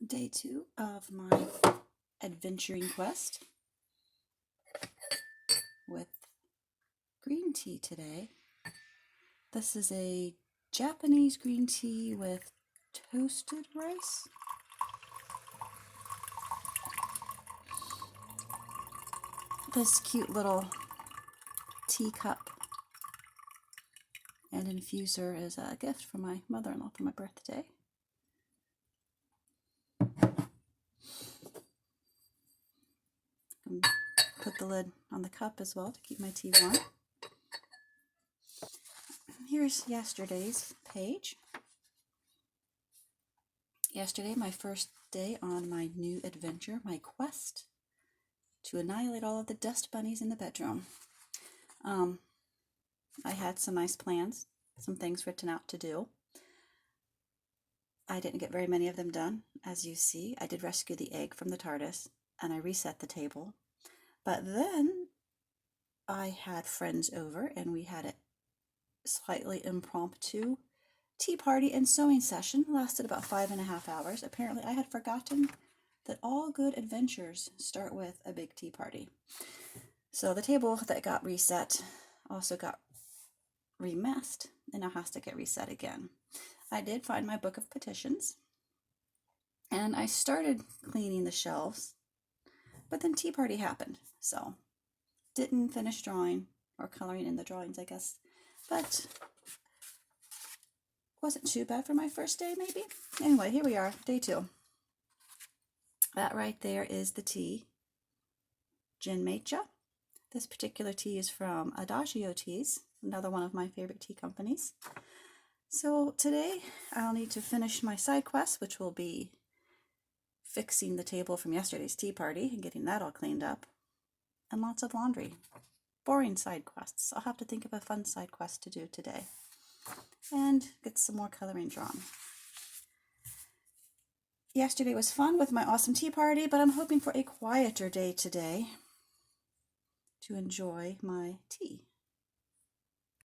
Day 2 of my adventuring quest with green tea today. This is a Japanese green tea with toasted rice. This cute little teacup and infuser is a gift from my mother-in-law for my birthday. Put the lid on the cup as well to keep my tea warm. Here's yesterday's page. Yesterday, my first day on my new adventure, my quest to annihilate all of the dust bunnies in the bedroom. I had some nice plans, some things written out to do. I didn't get very many of them done. As you see, I did rescue the egg from the TARDIS, and I reset the table. But then I had friends over, and we had a slightly impromptu tea party and sewing session. It lasted about 5.5 hours. Apparently, I had forgotten that all good adventures start with a big tea party. So the table that got reset also got remessed and now has to get reset again. I did find my book of petitions and I started cleaning the shelves, but then tea party happened, so didn't finish drawing or coloring in the drawings, I guess, but wasn't too bad for my first day, maybe. Anyway, here we are, day 2. That right there is the tea, Jinmeicha. This particular tea is from Adagio Teas, another one of my favorite tea companies. So today I'll need to finish my side quest, which will be fixing the table from yesterday's tea party and getting that all cleaned up, and lots of laundry. Boring side quests. I'll have to think of a fun side quest to do today and get some more coloring drawn. Yesterday was fun with my awesome tea party, but I'm hoping for a quieter day today to enjoy my tea.